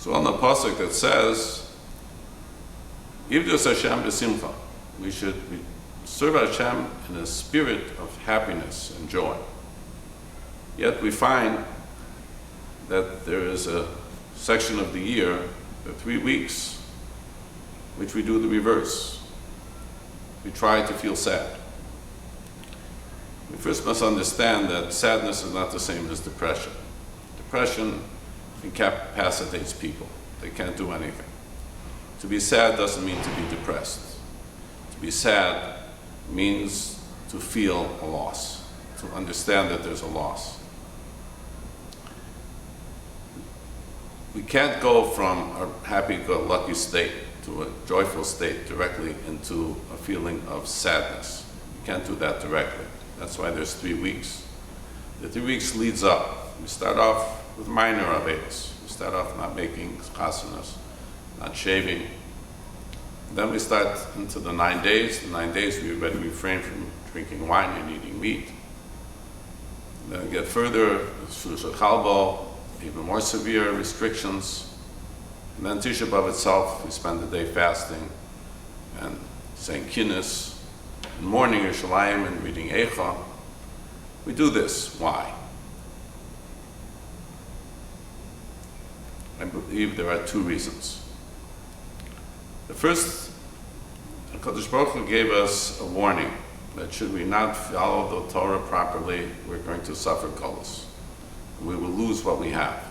So on the pasuk that says, "Yivdos Hashem b'simcha," we should serve Hashem in a spirit of happiness and joy. Yet we find that there is a section of the year, the 3 weeks, which we do the reverse. We try to feel sad. We first must understand that sadness is not the same as depression. Depression incapacitates people. They can't do anything. To be sad doesn't mean to be depressed. To be sad means to feel a loss, to understand that there's a loss. We can't go from a happy-go-lucky state to a joyful state directly into a feeling of sadness. You can't do that directly. That's why there's 3 weeks. The 3 weeks leads up. We start off with minor avedos. We start off not making chasanas, not shaving. Then we start into the 9 days. The 9 days we already refrain from drinking wine and eating meat. Then we get further, Shusha Chalbo, even more severe restrictions. And then Tisha B'Av itself, we spend the day fasting and saying Kinnis, and mourning Yerushalayim and reading Eicha. We do this. Why? I believe there are 2 reasons. The first, HaKadosh Baruch Hu gave us a warning that should we not follow the Torah properly, we're going to suffer kollel. We will lose what we have.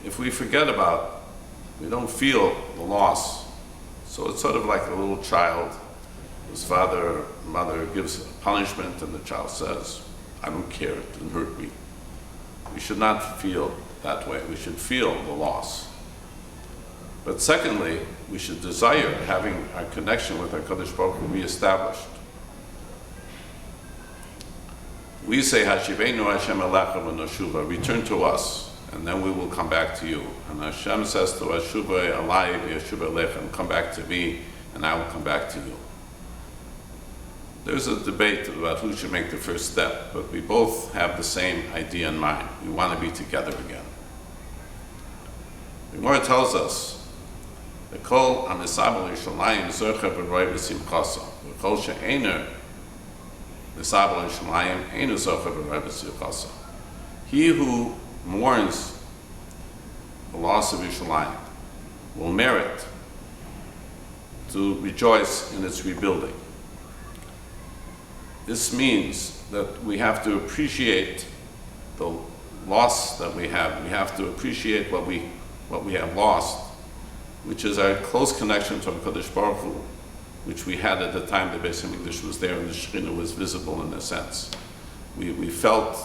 If we forget about, we don't feel the loss. So it's sort of like a little child whose father or mother gives a punishment and the child says, "I don't care, it didn't hurt me." We should not feel that way. We should feel the loss. But secondly, we should desire having our connection with our Kadosh Baruch Hu reestablished. We say, "Hashivenu Hashem Elecha v'noshuva," return to us, and then we will come back to you. And Hashem says to us, "Shuva alai v'yeshuva lechem," come back to me, and I will come back to you. There's a debate about who should make the first step, but we both have the same idea in mind. We want to be together again. The Gemara tells us, "The kol hamisabel Yerushalayim zocher v'roy b'simchasa, v'kol she'ener misabel Yerushalayim einu zocher v'roy b'simchasa." He who mourns the loss of Yerushalayim will merit to rejoice in its rebuilding. This means that we have to appreciate the loss that we have. We have to appreciate what we have lost, which is our close connection to HaKadosh Baruch Hu, which we had at the time the Bais HaMikdash was there and the Shekhinah was visible in a sense. We felt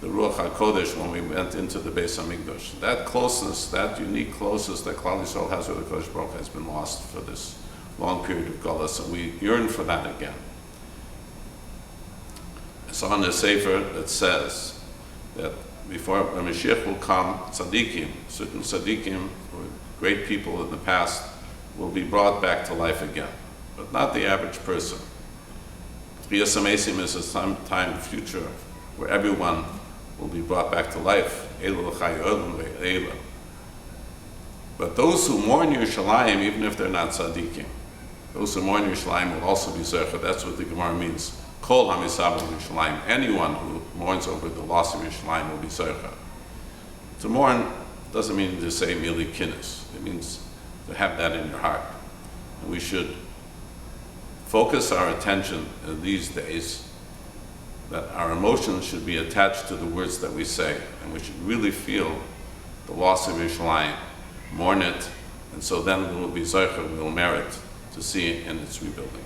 the Ruach HaKodesh when we went into the Bais HaMikdash. That closeness, that unique closest that Klal Yisrael has with HaKadosh Baruch Hu has been lost for this long period of Galus, and we yearn for that again. It's on the Sefer that says that before the Mashiach will come, tzaddikim, certain tzaddikim, or great people in the past, will be brought back to life again, but not the average person. Tchiyas HaMesim is a time future where everyone will be brought back to life. But those who mourn Yerushalayim, even if they're not tzaddikim, those who mourn Yerushalayim will also be zechah. That's what the Gemara means. Kol hamisabel Yerushalayim. Anyone who mourns over the loss of Yerushalayim will be zechah. To mourn doesn't mean to say merely kinnis. It means to have that in your heart. And we should focus our attention in these days that our emotions should be attached to the words that we say, and we should really feel the loss of Yerushalayim, mourn it, and so then we will be zechah, we will merit to see it in its rebuilding.